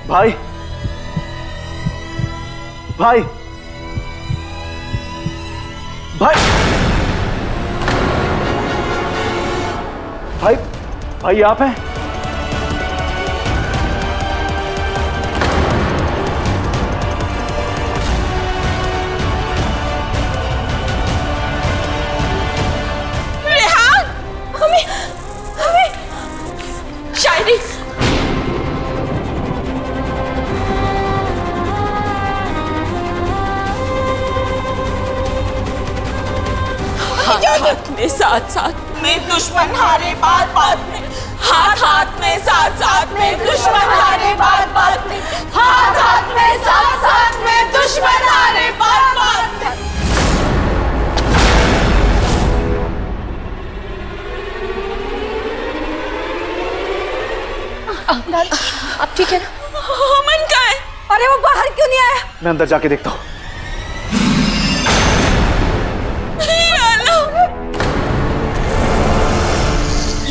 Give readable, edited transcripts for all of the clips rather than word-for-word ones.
भाई भाई भाई भाई भाई आप हैं? रेहान, हमें शायरी हाथ में साथ साथ में दुश्मन हारे बात बात में, हाथ हाथ में साथ साथ में दुश्मन हारे बात बात में, हाथ हाथ में साथ साथ में दुश्मन हारे बात बात में। आप ठीक है ना? अमन कहाँ है? अरे वो बाहर क्यों नहीं आया? मैं अंदर जाके देखता हूँ।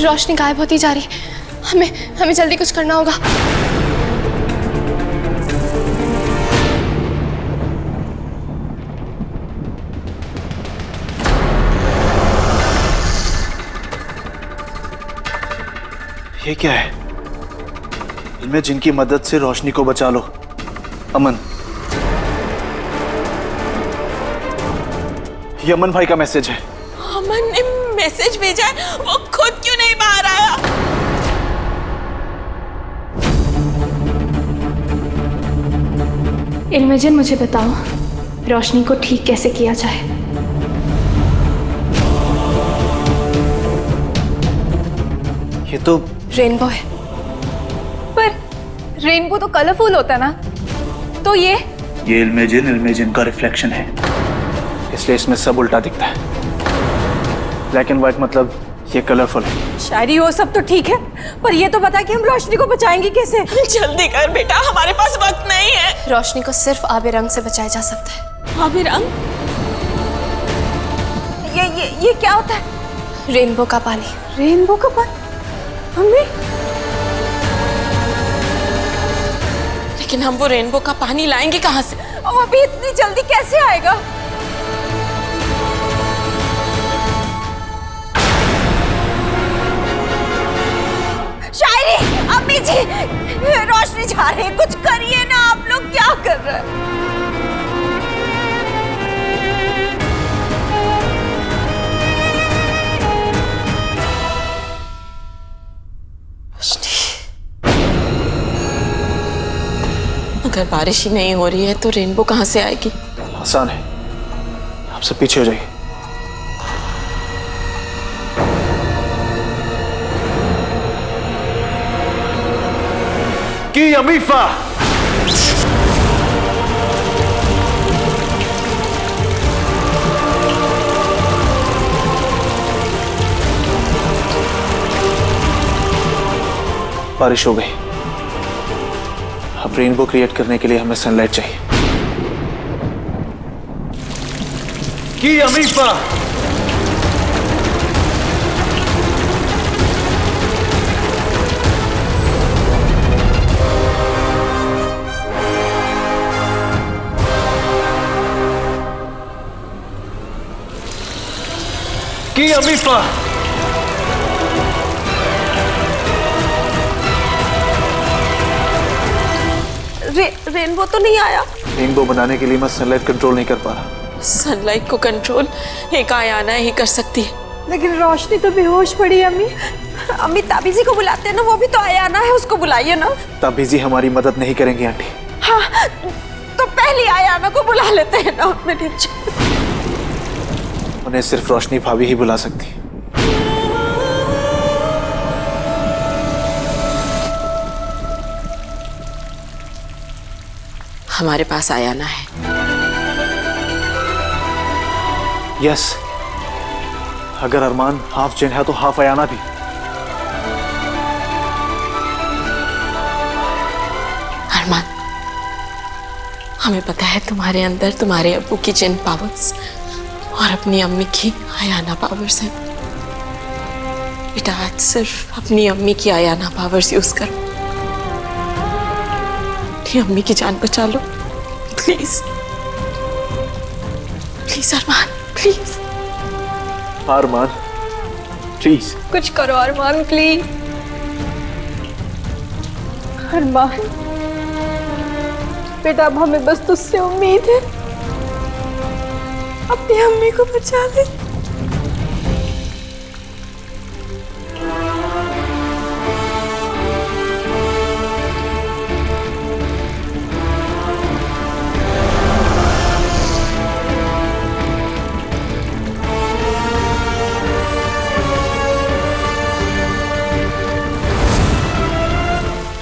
रोशनी गायब होती जा रही, हमें जल्दी कुछ करना होगा। ये क्या है? इनमें जिनकी मदद से रोशनी को बचा लो। अमन, ये अमन भाई का मैसेज है। अमन ने मैसेज भेजा है, वो खुद क्यों नहीं बाहर आया? इल्मेजन, मुझे बताओ रोशनी को ठीक कैसे किया जाए? ये तो रेनबो है। पर रेनबो तो कलरफुल होता है ना, तो ये इल्मेजिन का रिफ्लेक्शन है, इसलिए इसमें सब उल्टा दिखता है। ब्लैक एंड व्हाइट मतलब ये कलरफुल है। शायरी वो सब तो ठीक है, पर ये तो बता कि हम रोशनी को बचाएंगे कैसे? जल्दी कर बेटा, हमारे पास वक्त नहीं है। रोशनी को सिर्फ आबे रंग से बचाया जा सकता है। आबे रंग? ये क्या होता है? रेनबो का पानी। रेनबो का पानी? मम्मी, लेकिन हम वो रेनबो का पानी लाएंगे कहाँ से? और अभी इतनी जल्दी कैसे आएगा? शायरी, अम्मी जी, रोशनी जा रही है, कुछ करिए ना। आप लोग क्या कर रहे हैं? अगर बारिश ही नहीं हो रही है तो रेनबो कहाँ से आएगी? आसान है, आप सब पीछे हो जाइए। की अमीफा, बारिश हो गई। अब रेनबो क्रिएट करने के लिए हमें सनलाइट चाहिए। की अमीफा, की अमीफा, रेनबो तो नहीं आया। रेनबो बनाने के लिए मैं सनलाइट कंट्रोल नहीं कर पा रहा। सनलाइट को कंट्रोल एक आयाना ही कर सकती है। लेकिन रोशनी तो बेहोश पड़ी है। अम्मी ताबीजी को बुलाते हैं ना, वो भी तो आयाना है, उसको बुलाइए ना। ताबीजी हमारी मदद नहीं करेंगे आंटी। हाँ, तो पहले आयाना को बुला लेते हैं ना। उन्हें सिर्फ रोशनी भाभी ही बुला सकती। हमारे पास आयाना है। यस, अगर अरमान हाफ जिन है तो हाफ आयाना भी। अरमान, हमें पता है तुम्हारे अंदर तुम्हारे अब्बू की जिन पावर्स और अपनी अम्मी की आयाना पावर्स हैं। बेटा, आज सिर्फ अपनी अम्मी की आयाना पावर्स यूज करो। अपनी अम्मी की जान बचा लो please. Please Armaan, please. Armaan please. कुछ करो अरमान प्लीज। अरमान बेटा, अब हमें बस तुझसे उम्मीद है, अपनी अम्मी को बचा ले।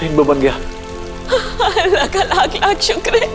रेनबो बन गया। अल्लाह का लाख लाख शुक्र है।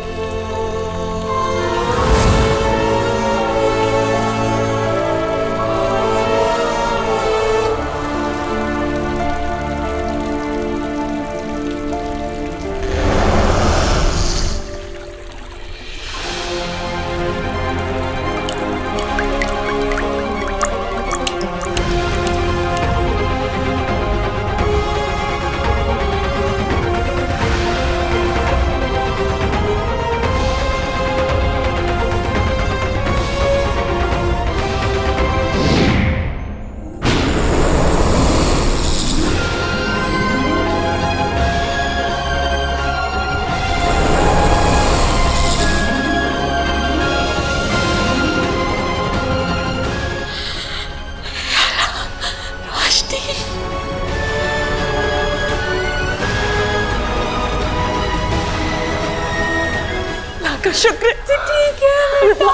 का शुक्र है। ठीक है बेटा।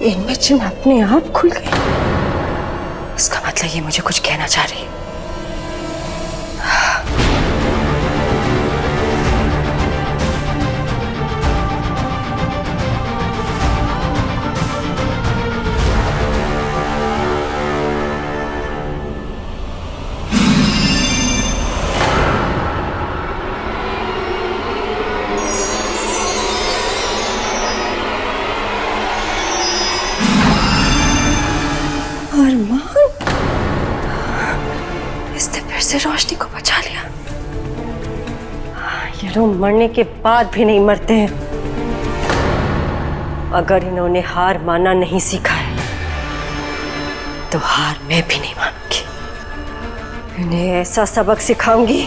इनमें चिन्ह अपने आप खुल गए। इसका मतलब ये मुझे कुछ कहना चाह रही है। अरमान, इसने फिर से रोशनी को बचा लिया। ये लोग मरने के बाद भी नहीं मरते हैं। अगर इन्होंने हार मानना नहीं सीखा है तो हार मैं भी नहीं मानूंगी। इन्हें ऐसा सबक सिखाऊंगी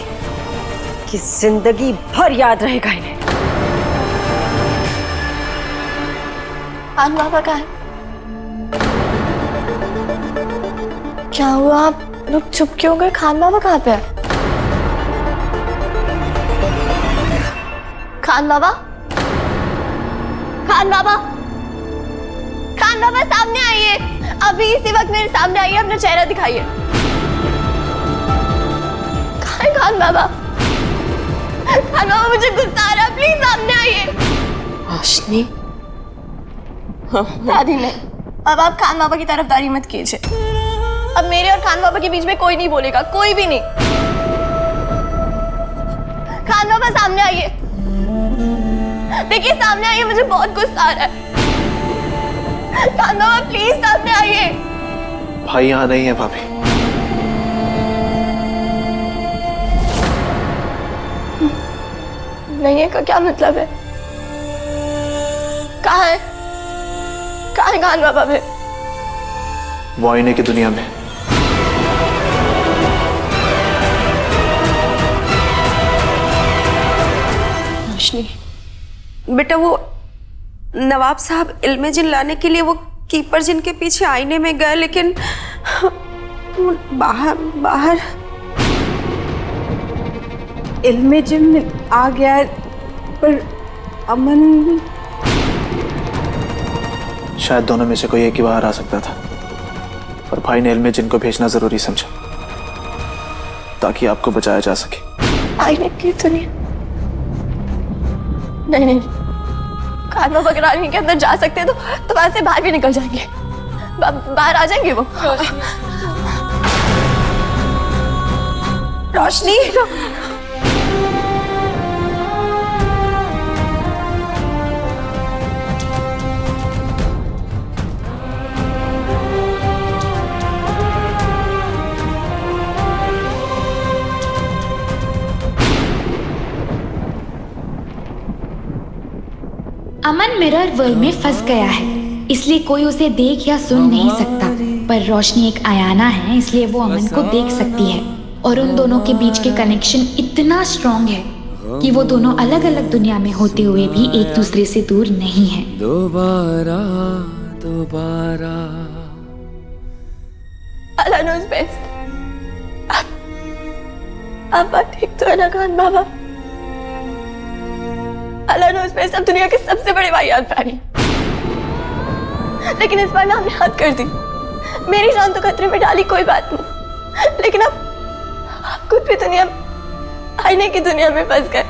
कि जिंदगी भर याद रहेगा इन्हें। खान बाबा कहाँ है? क्या हुआ, आप लोग चुप क्यों गए? खान बाबा कहाँ पे है? खान बाबा, खान बाबा, खान बाबा सामने आइए। अभी इसी वक्त मेरे सामने आइए, अपना चेहरा दिखाइए। कहाँ है खान बाबा? खान बाबा, मुझे गुस्सा आ रहा है, प्लीज सामने आइए। रोशनी, दादी नहीं, अब आप खान बाबा की तरफदारी मत कीजिए। अब मेरे और खान बाबा के बीच में कोई नहीं बोलेगा, कोई भी नहीं। खान बाबा सामने आइए, देखिए सामने आइए, मुझे बहुत गुस्सा आ रहा है। खान बाबा प्लीज सामने आइए। भाई यहाँ नहीं है भाभी। नहीं है का क्या मतलब है? कहाँ है? कहाँ है खान बाबा? भी वो आईने की दुनिया में। रोशनी, बेटा, वो नवाब साहब इल्मे जिन लाने के लिए वो कीपर जिन के पीछे आईने में गए, लेकिन बाहर इल्मे जिन आ गया, पर अमन शायद दोनों में से कोई एक ही बाहर आ सकता था, पर भाई ने इल्मे जिन को भेजना जरूरी समझा ताकि आपको बचाया जा सके। आईने की दुनिया। नहीं नहीं, खान बाबा अगर आईने के अंदर जा सकते हैं तो वहां से बाहर भी निकल जाएंगे, बाहर आ जाएंगे वो। रोशनी, अमन मिरर वर्ल्ड में फंस गया है, इसलिए कोई उसे देख या सुन नहीं सकता। पर रोशनी एक आयाना है, इसलिए वो अमन को देख सकती है। और उन दोनों के बीच के कनेक्शन इतना स्ट्रॉन्ग है कि वो दोनों अलग अलग दुनिया में होते हुए भी एक दूसरे से दूर नहीं है। दोबारा दोबारा अल्लाह knows best। आप बात ठीक तो है ना खान बाबा? अल्लाह knows best, अब दुनिया के सबसे बड़े वाहियात प्राणी, लेकिन इस बार ना हमने हद कर दी। मेरी जान तो खतरे में डाली, कोई बात नहीं, लेकिन अब आप खुद भी दुनिया, आईने की दुनिया में फंस गए।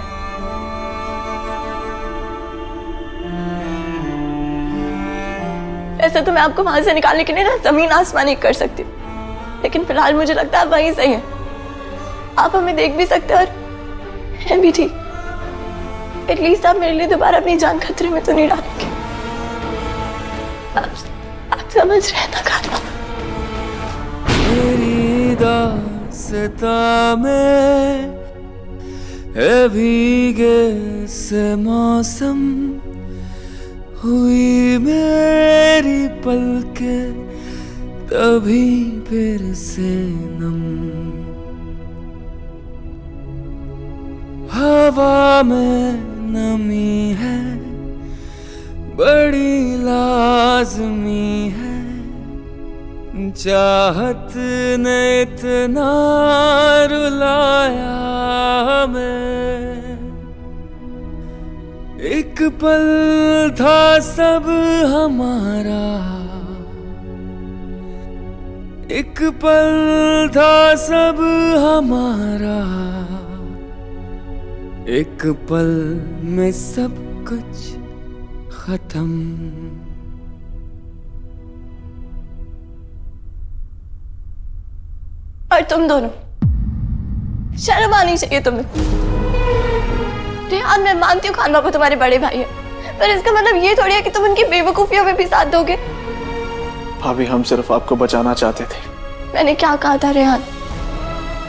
ऐसा तो मैं आपको वहां से निकालने के लिए ना जमीन आसमान ही कर सकती हूँ, लेकिन फिलहाल मुझे लगता है वहीं सही है। आप हमें देख भी सकते और हैं भी ठीक। एटलीस्ट आप मेरे लिए दोबारा अपनी जान खतरे में तो नहीं डालेंगे। आप समझ रहे हैं ना खान बाबा? मेरी दास्तां में है भीगे से मौसम, हुई मेरी पलकें तभी फिर से नम। हवा में नमी है, बड़ी लाजमी है, चाहत ने इतना रुलाया हमें। एक पल था सब हमारा, एक पल था सब हमारा, एक पल में सब कुछ खत्म। और तुम दोनों, शर्म आनी चाहिए तुम्हें। रेहान, मैं मानती हूँ खान बाबा तुम्हारे बड़े भाई हैं, पर इसका मतलब ये थोड़ी है कि तुम उनकी बेवकूफियों में भी साथ दोगे। भाभी, हम सिर्फ आपको बचाना चाहते थे। मैंने क्या कहा था रेहान?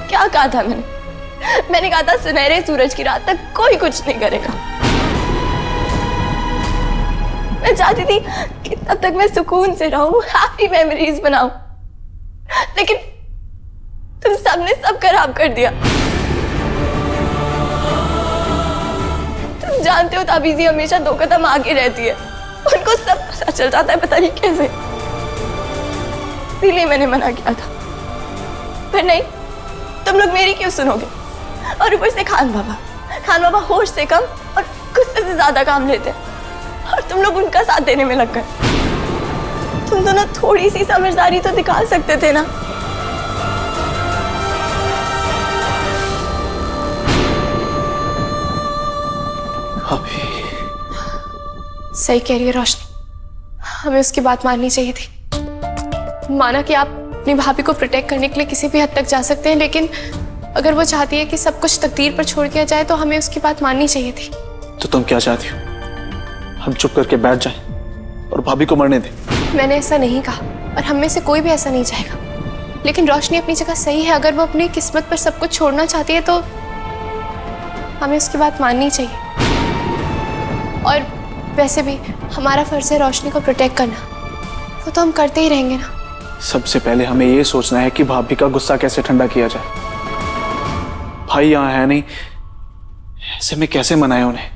क्या कहा था मैंने? मैंने कहा था सुनहरे सूरज की रात तक कोई कुछ नहीं करेगा। मैं चाहती थी कि तब तक मैं सुकून से रहूं, हैप्पी मेमोरीज बनाऊं, लेकिन तुम सबने सब खराब कर दिया। तुम जानते हो ताबीज़ी हमेशा 2 कदम आगे रहती है, उनको सब पता चल जाता है, पता नहीं कैसे। इसीलिए मैंने मना किया था, पर नहीं, तुम लोग मेरी क्यों सुनोगे? और ऊपर से खान बाबा होश से कम और गुस्से से ज्यादा काम लेते हैं, और तुम लोग उनका साथ देने में लग गए। तुम दोनों थोड़ी सी समझदारी तो दिखा सकते थे ना। भाभी, सही कह रही है रोशनी, हमें उसकी बात माननी चाहिए थी। माना कि आप अपनी भाभी को प्रोटेक्ट करने के लिए किसी भी हद तक जा सकते हैं, लेकिन अगर वो चाहती है कि सब कुछ तकदीर पर छोड़ दिया जाए तो हमें उसकी बात माननी चाहिए थी। तो तुम क्या चाहती हो? हम चुप करके बैठ जाएं और भाभी को मरने दें? मैंने ऐसा नहीं कहा, और हम में से कोई भी ऐसा नहीं चाहेगा, लेकिन रोशनी अपनी जगह सही है। अगर वो अपनी किस्मत पर सब कुछ छोड़ना चाहती है तो हमें उसकी बात माननी चाहिए। और वैसे भी हमारा फर्ज है रोशनी को प्रोटेक्ट करना, वो तो हम करते ही रहेंगे ना। सबसे पहले हमें ये सोचना है कि भाभी का गुस्सा कैसे ठंडा किया जाए। भाई यहाँ है नहीं, ऐसे में कैसे मनाए उन्हें?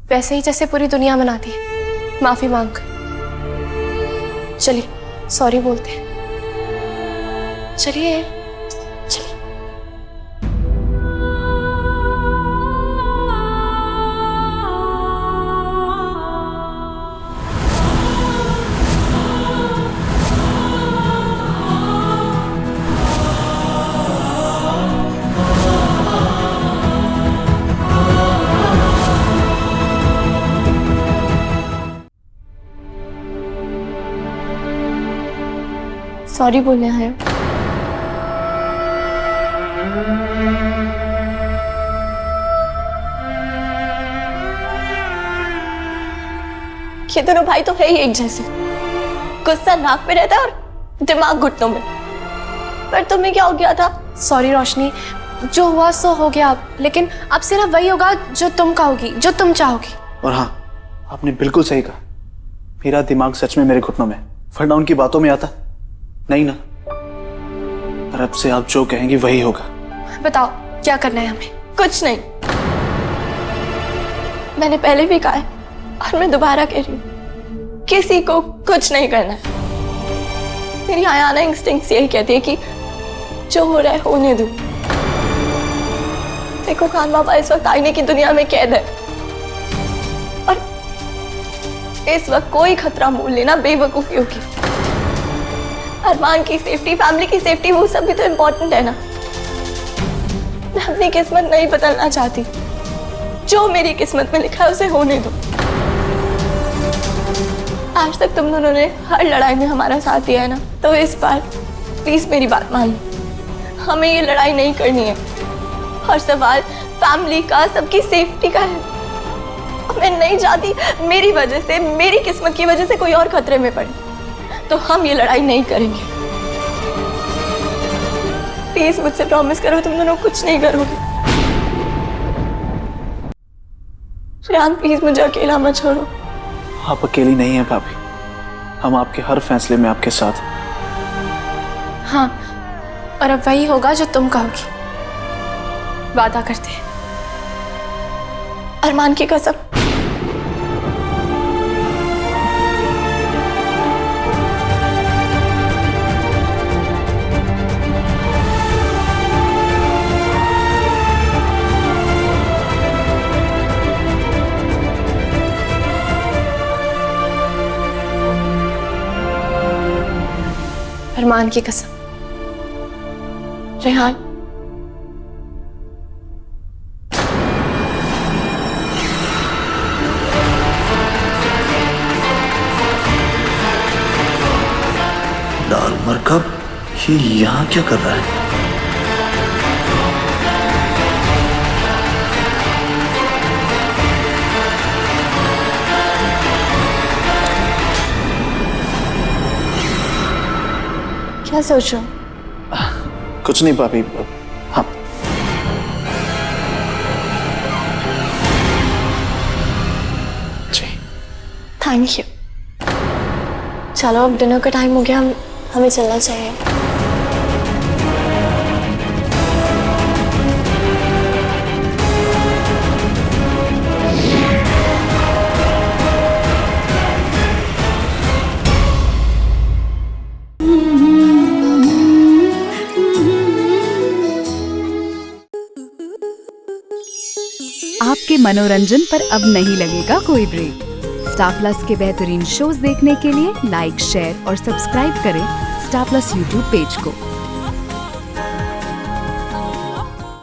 वैसे ही जैसे पूरी दुनिया मनाती है, माफी मांग कर। चलिए सॉरी बोलते हैं। चलिए चलिए। सॉरी बोलने आए हो? ये दोनों भाई तो है ही एक जैसे। गुस्सा नाक पे रहता है और दिमाग घुटनों में। पर तुम्हें क्या हो गया था? सॉरी रोशनी, जो हुआ सो हो गया, लेकिन अब सिर्फ वही होगा जो तुम कहोगी, जो तुम चाहोगी। और हाँ, आपने बिल्कुल सही कहा, मेरा दिमाग सच में मेरे घुटनों में, वरना उनकी बातों में आता नहीं ना। पर अब से आप जो कहेंगी वही होगा। बताओ क्या करना है हमें? कुछ नहीं। मैंने पहले भी कहा है और मैं दोबारा कह रही हूँ, किसी को कुछ नहीं करना है। मेरी आयाना इंस्टिंक्ट यही कहती है कि जो हो रहा है होने दो। देखो खान बाबा इस वक्त आईने की दुनिया में कैद है और इस वक्त कोई खतरा मोल लेना बेवकूफी होगी। अरमान की सेफ्टी, फैमिली की सेफ्टी, वो सब भी तो इम्पोर्टेंट है ना। मैं अपनी किस्मत नहीं बदलना चाहती। जो मेरी किस्मत में लिखा है उसे होने दो। आज तक तुम दोनों ने हर लड़ाई में हमारा साथ दिया है ना, तो इस बार प्लीज मेरी बात मानो। हमें ये लड़ाई नहीं करनी है और सवाल फैमिली का, सबकी सेफ्टी का है। मैं नहीं चाहती मेरी वजह से, मेरी किस्मत की वजह से कोई और खतरे में पड़े, तो हम ये लड़ाई नहीं करेंगे। प्लीज मुझसे प्रॉमिस करो तुम दोनों कुछ नहीं करोगे। रेहान प्लीज मुझे अकेला मत छोड़ो। आप अकेली नहीं हैं भाभी, हम आपके हर फैसले में आपके साथ। हाँ, और अब वही होगा जो तुम कहोगी। वादा करते हैं। अरमान की कसम। अरमान की कसम। रेहान डाल मरकब, ये यहाँ क्या कर रहा है? क्या सोच रहे हो? कुछ नहीं भाभी। हाँ, जी थैंक यू। चलो अब डिनर का टाइम हो गया, हमें चलना चाहिए। आपके मनोरंजन पर अब नहीं लगेगा कोई ब्रेक। स्टार प्लस के बेहतरीन शोज देखने के लिए लाइक, शेयर और सब्सक्राइब करें स्टार प्लस यूट्यूब पेज को।